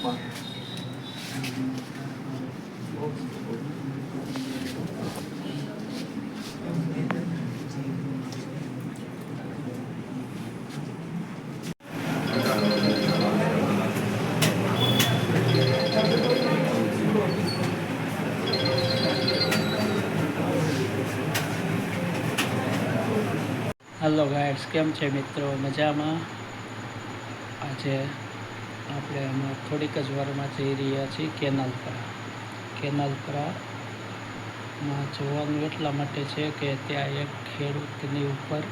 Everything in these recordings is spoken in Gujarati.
हेलो गाइड्स, केम छे मित्रों? मजामां? आज આપણે હમણાં થોડીક જ વારમાં જઈ રહ્યા છીએ કેનાલપરામાં જોવાનું એટલા માટે છે કે ત્યાં એક ખેડૂતની ઉપર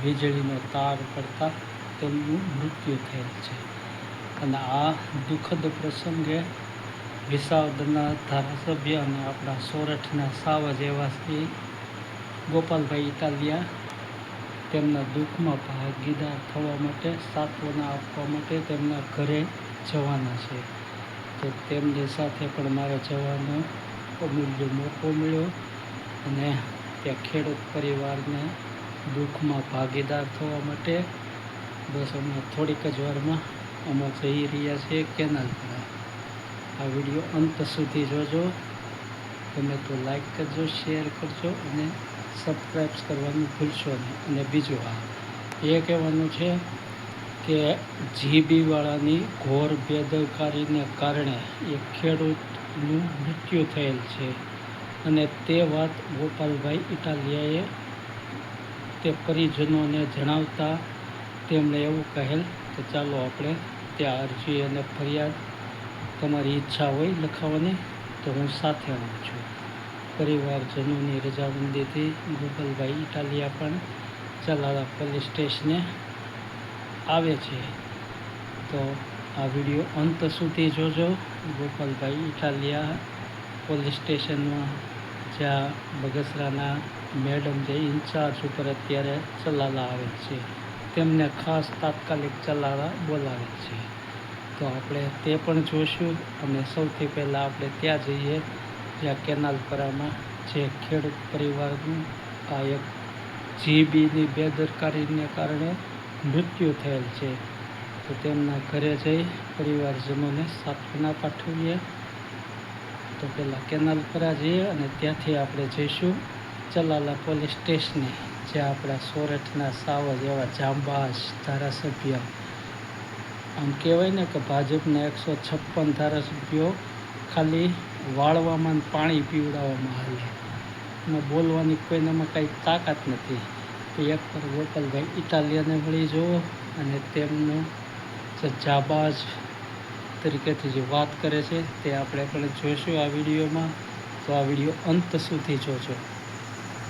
વીજળીનો તાર પડતા તેમનું મૃત્યુ થયેલ છે. અને આ દુઃખદ પ્રસંગે વિસાવદરના ધારાસભ્ય અને આપણા સોરઠના સાવજ એવા શ્રી ગોપાલભાઈ ઇટાલિયા તેમના દુઃખમાં ભાગીદાર થવા માટે, સાંત્વના આપવા માટે તેમના ઘરે જવાના છે. તો તેમની સાથે પણ મારે જવાનો અમૂલ્ય મોકો મળ્યો અને ત્યાં ખેડૂત પરિવારને દુઃખમાં ભાગીદાર થવા માટે બસ હમણાં થોડીક જ વારમાં અમે જઈ રહ્યા છીએ કેનાલપરા. આ વિડીયો અંત સુધી જોજો. ગમે તો લાઈક કરજો, શેર કરજો અને સબસ્ક્રાઈબ કરવાનું ભૂલશો નહીં. અને બીજું એ કહેવાનું છે કે જીબીવાળાની ઘોર બેદરકારીને કારણે એક ખેડૂતનું મૃત્યુ થયેલ છે. અને તે વાત ગોપાલભાઈ ઇટાલિયાએ તે પરિજનોને જણાવતા તેમણે એવું કહેલ કે ચાલો આપણે ત્યાં અરજી અને ફરિયાદ, તમારી ઈચ્છા હોય લખાવવાની તો હું સાથે આવું છું. પરિવારજનોની રજામંદીથી ગોપાલભાઈ ઇટાલિયા પણ ચલાલા પોલીસ સ્ટેશને આવે છે. તો આ વિડીયો અંત સુધી જોજો. ગોપાલભાઈ ઇટાલિયા પોલીસ સ્ટેશનમાં જ્યાં બગસરાના મેડમ જે ઇન્ચાર્જ ઉપર અત્યારે ચલાલા આવે છે, તેમને ખાસ તાત્કાલિક ચલાલા બોલાવે છે. તો આપણે તે પણ જોઈશું. અને સૌથી પહેલાં આપણે ત્યાં જઈએ જ્યાં કેનાલપરામાં જે ખેડૂત પરિવારનું આ એક જીબીની બેદરકારીને કારણે મૃત્યુ થયેલ છે. તો તેમના ઘરે જઈ પરિવારજનોને સાંત્વના પાઠવીએ. તો પહેલાં કેનાલપરા જઈએ અને ત્યાંથી આપણે જઈશું ચલાલા પોલીસ સ્ટેશને, જ્યાં આપણા સોરઠના સાવજ એવા જાંબાઝ ધારાસભ્ય, આમ કહેવાય ને કે ભાજપના 156 ધારાસભ્યો ખાલી વાળવામાં પાણી પીવડાવવામાં આવે, એમાં બોલવાની કોઈનામાં કાંઈ તાકાત નથી. તો એક પર ગોપાલભાઈ ઇટાલિયાને મળી જુઓ અને તેમનો જે જાબાઝ તરીકેથી જે વાત કરે છે તે આપણે પણ જોઈશું આ વિડીયોમાં. તો આ વિડીયો અંત સુધી જોજો.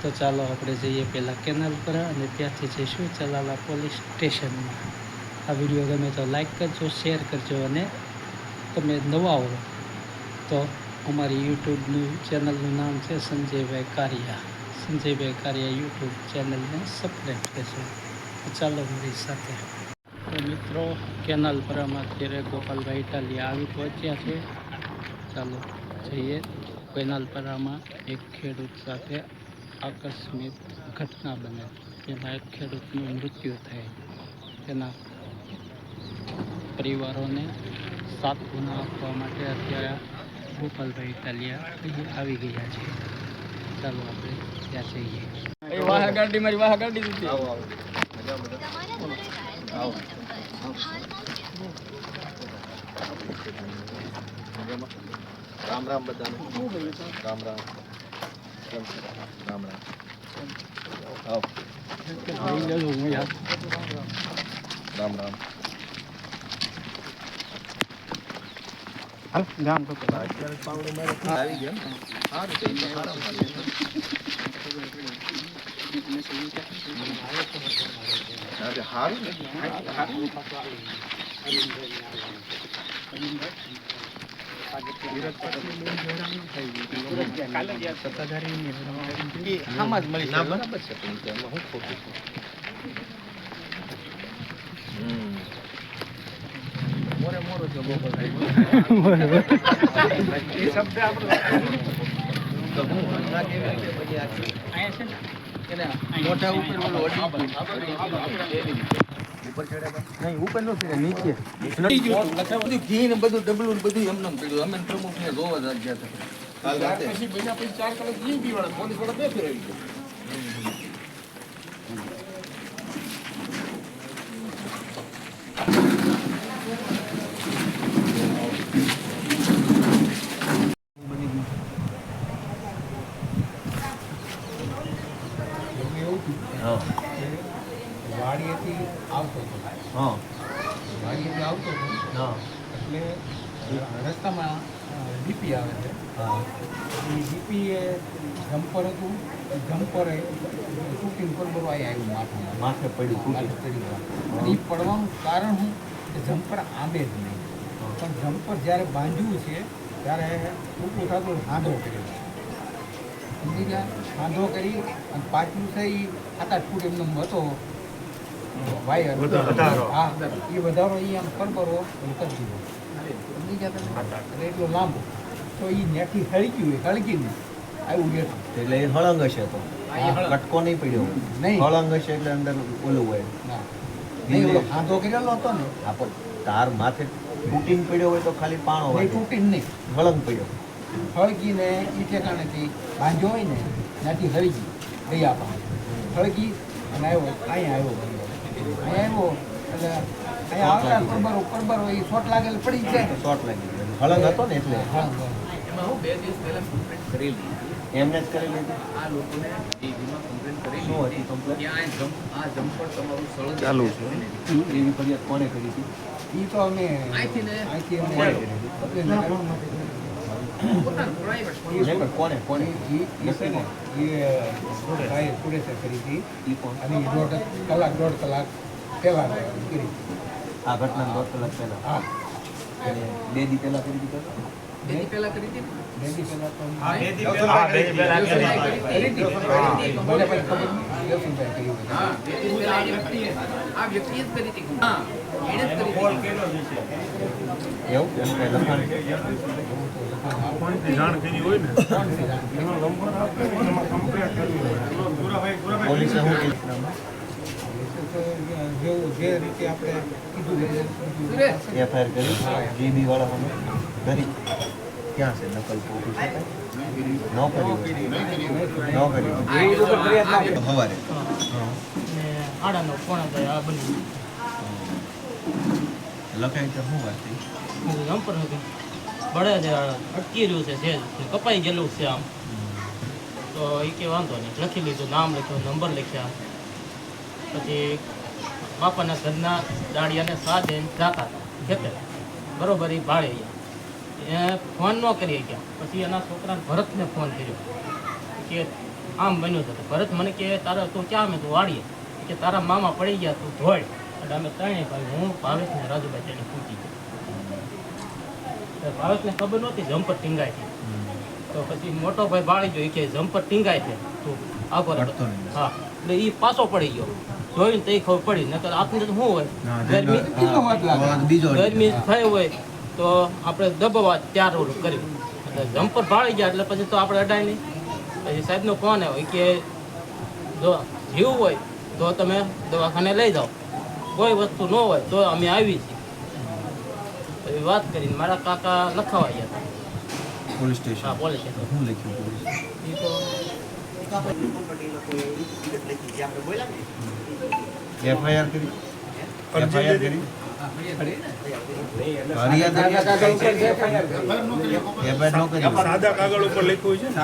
તો ચાલો આપણે જઈએ પહેલાં કેનાલપરા અને ત્યાંથી જઈશું ચલાલા પોલીસ સ્ટેશનમાં. આ વિડીયો ગમે તો લાઈક કરજો, શેર કરજો અને તમે નવા હો તો અમારી યુટ્યુબનું ચેનલનું નામ છે સંજયભાઈ કારિયા યુટ્યુબ ચેનલને સબસ્ક્રાઈબ કરજો. ચાલો મારી સાથે. તો મિત્રો, કેનાલપરામાં અત્યારે ગોપાલભાઈ ઇટાલિયા આવી પહોંચ્યા છે. ચાલો જઈએ. કેનાલપરામાં એક ખેડૂત સાથે આકસ્મિક ઘટના બને. તેમાં એક ખેડૂતનું મૃત્યુ થાય. તેના પરિવારોને સાંત્વના આપવા માટે અત્યારે ગોપાલભાઈ ઇટાલિયા અહીં આવી ગયા છે. ચાલો આપણે ત્યાં જઈએ. વાહ ગાડી મારી વાહ ગાડી દીધી. આવો આવો આવો રામ રામ બધાને. રામ રામ રામ રામ. આવો રામ રામ. હાલ ગામ તો અત્યારે પાવડો મારે આવી ગયો. સારું છે. સારું ને બરાબર છે. પણ એમાં હું ખોટું છું. મોરો છો ગોપાલભાઈ. એ શબ્દ આપણો તો હું ના કેવી રીતે પછી આ અહીંયા છે ને એને મોઢા ઉપર ઓલું અડી ઉપર ચડ્યા નહીં ઉપર નો ચડ્યા, નીચે બધું ઘી ને બધું ડબલું ને બધું એમને એમ પડ્યું. અમે પ્રમુખ ને જોવા જ ગયા હતા કાલ રાતે. પછી બન્યા પછી 4 કલાક જીવ પીવાના પોલીસ વાળા બે ફેરવી ગયા. હા વાડીએથી આવતો હતો હા વાડીએથી આવતો હતો હા એટલે રસ્તામાં ડીપી આવે છે હા એ ડીપી એ જમ્પર હતું એ જમ્પરે શૂટિંગ પર બરોબર આવ્યું માથામાં માથે પડ્યું માથે તૂટી. ચડી ગયા. અને એ પડવાનું કારણ શું કે જમ્પર આંબે જ નહીં પણ જમ્પર જ્યારે બાંધ્યું છે ત્યારે ટૂંકું થતું હાંધો કર્યો સમજી ગયા હાંધો કરી અને પાછું છે એ 7-8 ફૂટ એમનો હતો વાયર વધારો. હા એ વધારો એ આમ કરબરો કરી દીધો સમજી ગયા તમે એટલે એટલો લાંબો તો એ નેથી હળગ્યું હળગીને આવ્યું બેઠું એટલે એ હળંગ હશે તો હા. કટકો નહીં પડ્યો નહીં. હળંગ હશે એટલે અંદર ઓલું હોય ના નહીં ઓલો હાંધો કરેલો હતો ને આપો તાર માથે તૂટીને પડ્યો હોય તો ખાલી પાણો એ વાગે. તૂટીને નહીં હળંગ પડ્યો હળગીને એ ઠેકાણેથી બાંધ્યો હોય ને ત્યાંથી હળગી ગયા પાસે હળગી અને આવ્યો અહીંયા આવ્યો અહીંયા આવ્યો એટલે અહીંયા આવતા પરબરો એ શોટ લાગેલ પડી જાય તો શોર્ટ લાગી ગયો. હળંગ હતો ને એટલે હા એમાં હું 2 દિવસ પહેલા કમ્પ્લેન્ટ કરેલી એમને જ કરી લીધું. આ લોકોને ડીવીમાં કમ્પ્લેન્ટ કરેલી શું હતી complaint? કે આ જમ્પર તમારું સળંગ ચાલુ છે એવી ફરિયાદ કોને કરી હતી? એ તો અમે અહીંથી ને અહીંથી અમે કોણે કરી હતી? પોતાનું private એ નહીં, પણ કોને કોને એ છે ને એ ભાઈ પુરેસર કરી હતી ઈ કોણ? અને એ 1.5 કલાક પહેલા કરી આ ઘટના 1.5 કલાક પહેલા હા અને 2 દી પહેલા કરી દીધા હતા? બેની પહેલા કરી હતી બેદી પહેલા તો કરી મને પછી ખબર નહીં દર્શનભાઈ કર્યું હતું. હા 2 દિવસ પહેલા આ વ્યક્તિએ જ કરી હતી હા એણે જ કરી હતી એવું એમ કઈ લખાણ જાણ કરી હોય ને પોલીસે શું કીધું? જે રીતે આપણે કીધું સુરેશ FIR કરી જીબી વાળા સામે કરી ક્યાં છે નકલ કોપી છે કાંઈ? ન કરી સવારે ને આડાનો પોણા થાય આ બની લખાય તો શું વાત થઈ? જમ્પર નથી બળે છે અટકી રહ્યું છે સેજ કપાઈ ગયેલું છે આમ તો એ કે વાંધો નહીં લખી લીધું નામ લખ્યું નંબર લખ્યા પછી બાપાના ઘરના દાડિયાને સાધે જતા હતા ખેતર બરોબર એ ભાડે ગયા એ ફોન ન કરી ગયા પછી એના છોકરાને ભરતને ફોન કર્યો કે આમ બન્યું છે તો ભરત મને કે તારા તું ક્યાં મેં તું વાડીએ કે તારા મામા પડી ગયા તું ધોળ એટલે અમે ત્રણેય ભાઈ હું ભાવેશ ને રાજુભાઈ તેને પૂછી ગયો ભાવેશને ખબર નહોતી જમ્પર ટીંગાય છે તો પછી મોટો ભાઈ બાળી ગયો કે જમ્પર ટીંગાય છે તું આગળ પડતો નહીં. હા એટલે એ પાછો પડી ગયો જોઈને તો એ ખબર પડી નકર આપને તો શું હોય ગરમી બીજો ગરમી થઈ હોય તો આપણે દબાવવા ત્યાર ઓલું કર્યું એટલે જમ્પર ભાળી ગયા એટલે પછી તો આપણે અડાય નહીં પછી સાહેબનો ફોન આવ્યો કે જો જીવ હોય તો તમે દવાખાને લઈ જાઓ કોઈ વસ્તુ ન હોય તો અમે આવી છીએ પછી વાત કરીને મારા કાકા લખાવા ગયા હતા પોલીસ હા સ્ટેશન પોલીસ સ્ટેશન શું લખ્યું પોલીસ એ તો FIR કરી FIR કરી ફરિયાદ FIR નો કરી સાદા કાગળ ઉપર લખ્યું છે ને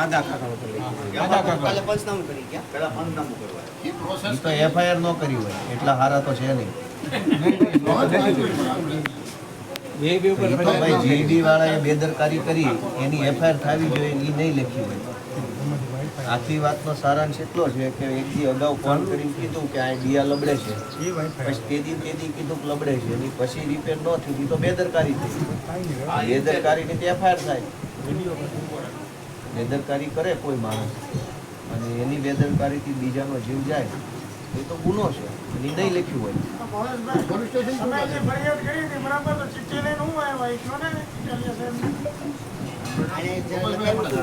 ઈ તો FIR નો કરી હોય એટલા હારા તો છે નહીં ઈ તો ભાઈ જીડી વાળાએ બેદરકારી કરી એની FIR થવી જોઈએ એ નહીં લખી હોય આખી વાતનો સારાંશ એટલો છે કે એક દી અગાઉ ફોન કરીને કીધું કે આ દિયા લબડે છે પછી તે દી કીધું કે લબડે છે એની પછી રિપેર ન થયું ઈ તો બેદરકારી થઈ બેદરકારીની તો FIR થાય બેદરકારી કરે કોઈ માણસ અને એની બેદરકારીથી બીજાનો જીવ જાય એ તો ગુનો છે અને ઈ નહીં લખ્યું હોય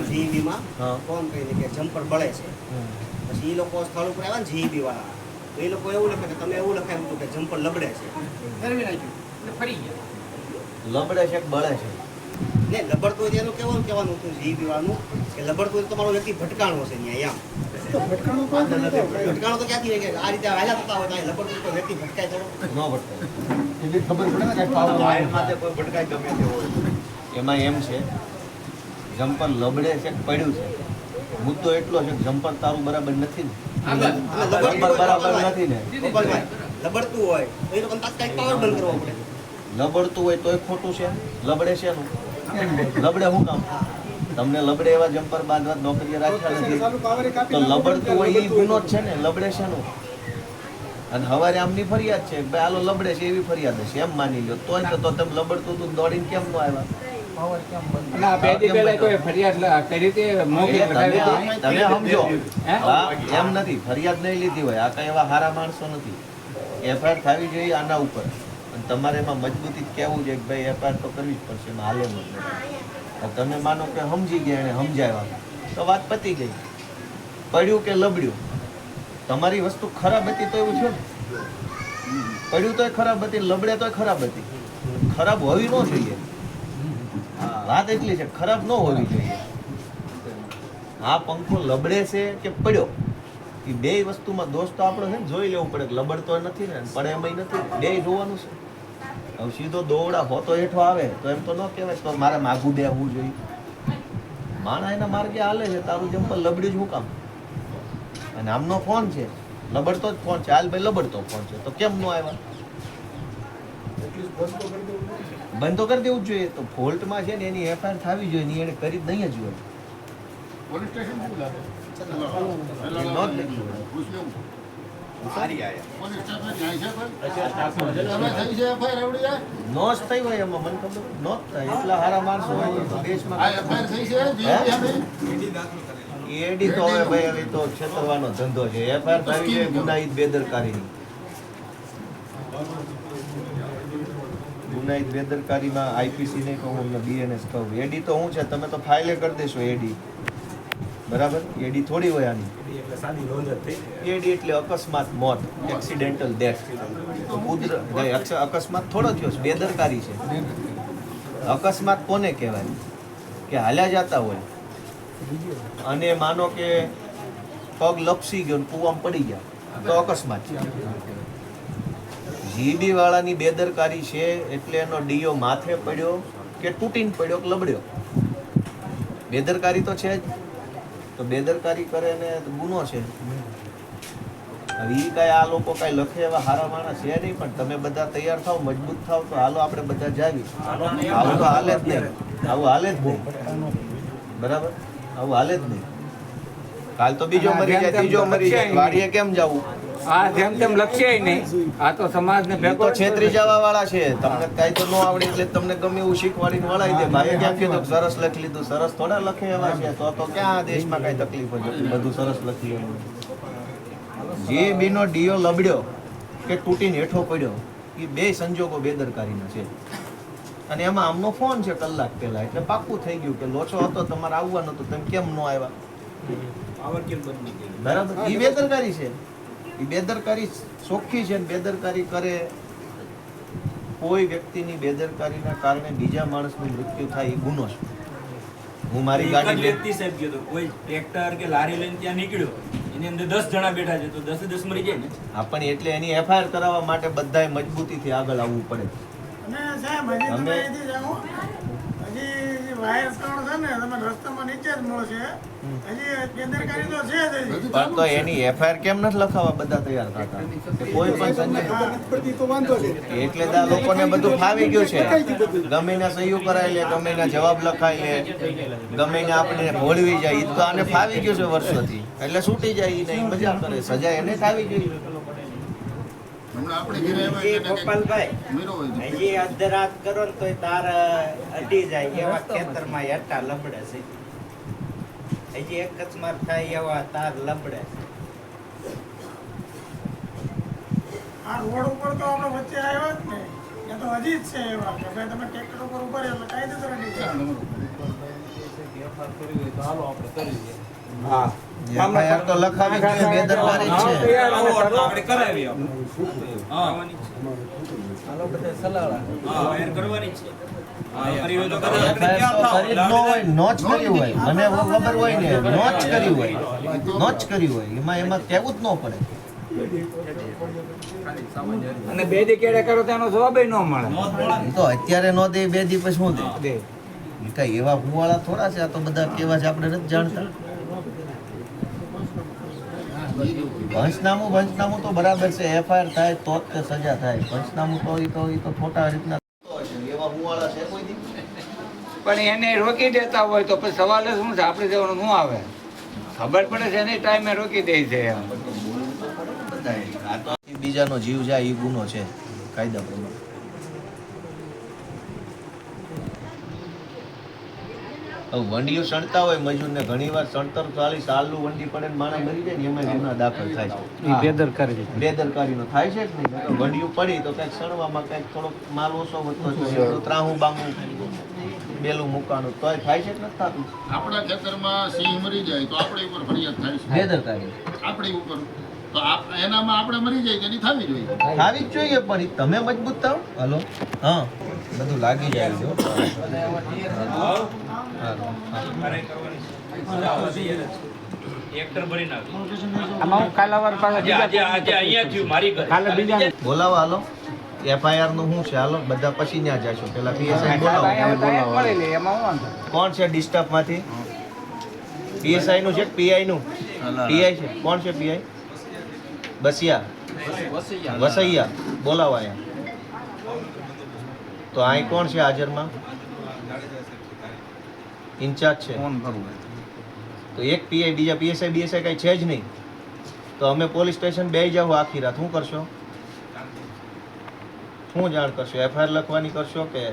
જીઈબીમાં હા. ફોન કરીને કે જમ્પર બળે છે પછી એ લોકો સ્થળ ઉપર આવ્યા ને જીઈબી વાળા તો એ લોકો એવું લખે કે તમે એવું લખાયું હતું કે જમ્પર લબડે છે ફેરવી નાખ્યું એટલે ફરી ગયા. લબડે છે કે બળે છે? ને લબડતું હોય તો એનું કહેવાનું હતું જીબી વાળાનું કે લબડતું હોય તો તમારો વ્યક્તિ ભટકાણો છે ત્યાં એમ ભટકાણો તો ક્યાંથી હોય કે આ રીતે હાલ્યા થતા હોય તો અહીં લબડતું તો વ્યક્તિ ભટકાય થોડો ન ભટકાય. એવી ખબર પડે ને કાંઈ પાવર વાયર માટે કોઈ ભટકાય ગમે તે હોય. એમાં એમ છે જમ્પર લબડે છે કે પડ્યું છે, મુદ્દો એટલો છે કે જમ્પર તારું બરાબર નથી ને. જમ્પર બરાબર નથી ને. ગોપાલભાઈ, લબડતું હોય તો એ લોકોને તાત્કાલિક પાવર બંધ કરવો પડે. લબડતું હોય તોય ખોટું છે. લબડે છે નું લબડે શું કામ? તમને લબડે એવા જમ્પર બાંધવા નોકરીએ રાખ્યા નથી તો લબડતું હોય એ ગુનો જ છે ને. લબડે છે નું અને હવારે આમની ફરિયાદ છે કે ભાઈ આલો લબડે છે એવી ફરિયાદ છે એમ માની લ્યો તોય તો તમે લબડતું તું દોડીને કેમ નો આવ્યા? પાવર કેમ બંધ? અને આ બે દી પહેલા કોઈ ફરિયાદ કરી હતી મૌખિક લખાવી હતી? તમે સમજો હે? હા, એમ નથી ફરિયાદ નહીં લીધી હોય. આ કઈ એવા હારા માણસો નથી. એફઆઈઆર થવી જોઈએ આના ઉપર અને તમારે એમાં મજબૂતી કહેવું છે કે ભાઈ એફઆઈઆર તો કરવી જ પડશે, એમાં હાલે જ નથી. તમે માનો કે સમજી ગયા એને સમજાવ્યા તો વાત પતી ગઈ. પડ્યું કે લબડ્યું તમારી વસ્તુ ખરાબ હતી તો એવું છે ને. પડ્યું તોય ખરાબ હતી, લબડે તોય ખરાબ હતી. ખરાબ હોવી ન જોઈએ. વાત એટલી છે ખરાબ ન હોવી જોઈએ. આ પંખો લબડે છે કે પડ્યો એ બે વસ્તુમાં દોષ તો આપણો છે ને જોઈ લેવું પડે કે લબડતો નથી ને પડે એમ નથી, બે જોવાનું છે. હવે સીધો દોવડા હોતો હેઠો આવે તો એમ તો ન કહેવાય તો મારે માગું દેવું જોઈએ. માણા એના માર્ગે હાલે છે, તારું જમ્પર લબડ્યું જ હું કામ? અને આમનો ફોન છે લબડતો જ ફોન છે, હાલ ભાઈ લબડતો ફોન છે તો કેમ નો આવ્યા? બંધ તો કરી દેવું જ જોઈએ. તો ફોલ્ટમાં છે ને એની એફઆઈઆર થવી જોઈએ ને એને કરી જ નહીં જ હોય. પોલીસ સ્ટેશન શું લાગે? નોંધ લેવી હોય. પોલીસ સ્ટેશન ન્યાય છે કોઈ? નો તમે થઈ છે FIR એવડી જાય? જ થઈ હોય એમાં મને ખબર નો જ થાય. એટલા સારા માણસો હોય તો આ દેશમાં FIR થઈ છે જીબી અમે? એડી તો હવે ભાઈ હવે તો છેતરવાનો ધંધો છે. એફઆઈઆર થવી જોઈએ ગુનાહિત બેદરકારીની. ગુનાહિત બેદરકારીમાં આઈપીસી નહીં કહું અમને બીએનએસ કહું. એડી તો શું છે તમે તો ફાઇલે કરી દેશો એડી બરાબર. એડી થોડી હોય આની. એડી એટલે અકસ્માત મોત, એક્સિડેન્ટલ ડેથ. કુદરત અકસ્માત થોડો થયો છે, બેદરકારી છે. અકસ્માત કોને કહેવાય કે હાલ્યા જતા હોય અને માનો કે પગ લપસી ગયો ને કૂવામાં પડી ગયા તો અકસ્માત છે. જીબી વાળાની બેદરકારી છે એટલે એનો ડીઓ માથે પડ્યો કે તૂટીને પડ્યો કે લબડ્યો, બેદરકારી તો છે જ. તો બેદરકારી કરે ને ગુનો છે. હવે ઈ કાંઈ આ લોકો કાંઈ લખે એવા હારા માણસ છે નહીં, પણ તમે બધા તૈયાર થાવ, મજબૂત થાવ તો હાલો આપણે બધા જાવી. આવું તો હાલે જ નહીં, આવું હાલે જ નહીં બરાબર. આવું હાલે જ નહીં. કાલ તો બીજો મરી જાય, ત્રીજો મરી જાય, વાડીએ કેમ જવું? આ જેમ તેમ લક્ષ્ય નહીં. આ તો સમાજને એ ભેગો તો છેતરી જવા વાળા છે. તમને કાંઈ તો ન આવડે એટલે તમને ગમે એવું શીખવાડીને વળાવી દે. ભાઈએ કેમ કીધું કે સરસ લખી લીધું? સરસ થોડા લખે એવા છે. તો ક્યાં આ દેશમાં કાંઈ તકલીફ હોય બધું સરસ લખી એનું. જે બીનો ડીઓ લબડ્યો કે તૂટીને હેઠો પડ્યો એ બે સંજોગો બેદરકારીના છે. અને એમાં આમનો ફોન છે કલાક પહેલા એટલે પાક્કું થઈ ગયું કે લોચો હતો તમારે આવવાનું હતું, તમે કેમ ન આવ્યા? બરાબર. એ બેદરકારી છે. એ બેદરકારી ચોખ્ખી છે. બેદરકારી કરે કોઈ વ્યક્તિની બેદરકારીના કારણે બીજા માણસનું મૃત્યુ થાય એ ગુનો છે. હું મારી ગાડી વ્યક્તિ સાહેબ ગયો તો કોઈ ટ્રેક્ટર કે લારી લઈને ત્યાં નીકળ્યો, એની અંદર 10 જણા બેઠા છે તો 10 મરી જાય ને. આપણે એટલે એની એફઆઈઆર કરાવવા માટે બધાએ મજબૂતીથી આગળ આવવું પડે. અને સાહેબ હજી તમે અમે- અહીંથી જાઓ, હજી વાયર સ્ટોન છે ને તમે રસ્તામાં નીચે જ મળશે. હજી બેદરકારી તો છે જ હજી. પણ તો એની એફઆઈઆર કેમ નથી લખાવવા બધા તૈયાર થતા? કે કોઈ પણ સંજય એટલે જ આ લોકોને બધું ફાવી ગયું છે. ગમે એના સહીઓ કરાવી લે, ગમે એના જવાબ લખાઈ લે, ગમે એને આપણે ભોળવી જાય. ઈ તો આને ફાવી ગયું છે વર્ષોથી એટલે છૂટી જાય ઈ નહીં, મજા કરે. સજા એને જ આવી જોઈએ. હમણાં આપણે ઘરે આવ્યા એ એટલે કંઈક ગોપાલભાઈ મેરો હોય તો. હજી અડધરાત કરો ને તોય તાર અડી જાય એવા ખેતરમાં હેઠા લબડે છે. હજી અકસ્માત થાય એવા તાર લબડે છે. આ રોડ ઉપર તો આપણે વચ્ચે આવ્યા જ ને, એ તો હજી જ છે એવા કે ભાઈ તમે ટ્રેક્ટર ઉપર ઉભા રહો એટલે કાયદેસર અડી જાય. હા FIR તો લખાવી જ જોઈએ, બેદરકારી જ છે. આપણે કરાવી આપણે. હા ફાયર કરવાની જ છે. હા કરી હોય તો કદાચ આપણે FIR ક્યાં તો થાવ? કરી જ ન હોય, નો જ કર્યું હોય. મને એવું ખબર હોય ને, નો જ કર્યું હોય. નો જ કર્યું હોય. એમાં કહેવું જ ન પડે. અને બે દી કેડે કરો તો એનો જવાબ ન મળે. એ તો અત્યારે નો દે, 2 દી પછી શું દે? એ કઈ એવા હુવાળા થોડા છે, આ તો બધા કેવા છે આપણે નથી જાણતા. પંચનામું તો બરાબર છે, FIR થાય તો જ તે સજા થાય. પંચનામું તો એ તો ખોટા રીતના એવા હુવાળા છે કોઈ દી? પણ એને રોકી દેતા હોય તો પછી સવાલ જ શું છે, આપણે જવાનું શું આવે? ખબર પડે છે એને ટાઈમે રોકી દે છે એમ. આ તો બીજાનો જીવ જાય એ ગુનો છે કાયદા પ્રમાણે. વંડીઓ સણતા હોય મજૂરને ઘણી વાર 47-40 સાલનું વંડી પડે ને માણસ મરી જાય ને એમાં ગુના દાખલ થાય છે. બેદરકારીનો થાય છે કે નહીં? વંડીઓ પડી તો કંઈક સણવામાં કંઈક થોડોક માલ ઓછો વધતો હોય તો ત્રાહું બાંગું બેલું મૂકવાનું તોય થાય છે કે નથી થતું? આપણા ખેતરમાં સિંહ મરી જાય તો આપણી ઉપર ફરિયાદ થાય છે. બેદરકારી આપણી ઉપર તો એનામાં આપણે મરી જાય તેની થવી જોઈએ. આવી જ જોઈએ, પણ ઈ તમે મજબૂત થાવ. હલો, હા, બધું લાગી જાય છે. હાલો. ફાયર કરવાની છે. આવા તૈયાર જ છે. એક્ટર ભરીને આવી. આમાં હું કાલાવાર પાસે આજે અહીંયા થયું મારી ઘરે. કાલે બીજા બોલાવો, હાલો. FIR નું શું છે? હાલો, બધા પછી ત્યાં જશો. પેલા PSI બોલાવો. મળી લે એમાં હું વાંધો. કોણ છે ડિસ્ટર્બ માંથી? PSI નું છે કે PI નું? PI છે. કોણ છે PI? બસિયા વસૈયા. બોલાવો અહીંયા. તો અહીં કોણ છે હાજરમાં? ઇન્ચાર્જ છે. તો એક PI, બીજા PSI BSI કઈ છે જ નહીં. તો અમે પોલીસ સ્ટેશન બેસી જાવ આખી રાત, શું કરશો? શું જાણ કરશો? FIR લખવાની કરશો કે?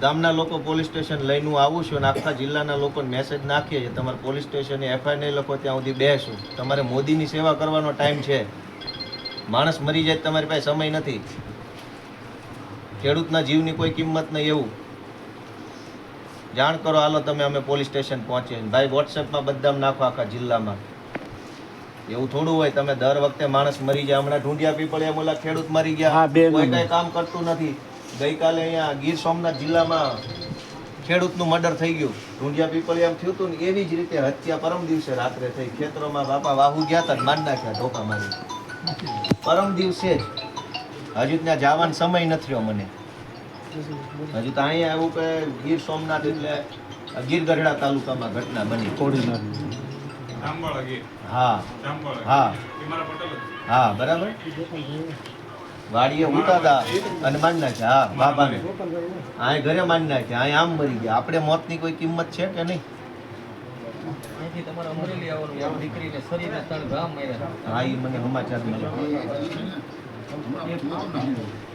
ગામના લોકો પોલીસ સ્ટેશન લઈને હું આવું છું અને આખા જિલ્લાના લોકોને મેસેજ નાખીએ છીએ તમારે પોલીસ સ્ટેશને FIR નહીં લખો ત્યાં સુધી બેસું. તમારે મોદીની સેવા કરવાનો ટાઈમ છે. માણસ મરી જાય તમારી પાસે સમય નથી. ખેડૂતના જીવની કોઈ કિંમત નહીં. એવું જાણ કરો. હાલો તમે, અમે પોલીસ સ્ટેશન પહોંચીએ. ભાઈ વોટ્સએપમાં બધામાં નાખો આખા જિલ્લામાં. એવું થોડું હોય તમે દર વખતે માણસ મરી જાય. હમણાં ઢૂંઢિયા પીપળિયા ઓલા ખેડૂત મરી ગયા, કોઈ કઈ કામ કરતું નથી. ગઈકાલે અહીંયા ગીર સોમનાથ જિલ્લામાં ખેડૂતનું મર્ડર થઈ ગયું. ઢૂંઢિયા પીપળિયામાં થયું હતું ને એવી જ રીતે હત્યા પરમ દિવસે રાત્રે થઈ. ખેતરોમાં બાપા વાહુ ગયા હતા, માર નાખ્યા ઢોકા મારી. પરમ દિવસે જ. હજુ ત્યાં જવાનો સમય નથી રહ્યો મને. હજુ તો અહીંયા એવું કે ગીર સોમનાથ એટલે ગીર ગઢડા તાલુકામાં ઘટના બની. હા હા હા, બરાબર. વાડીએ ઉતા હતા અને મારી નાખ્યા. હા, બાબાને અહીં ઘરે મારી નાખ્યા. અહીં આમ મરી ગયા. આપણે મોતની કોઈ કિંમત છે કે નહીં? હા, એ મને સમાચાર મળ્યા. હમણાં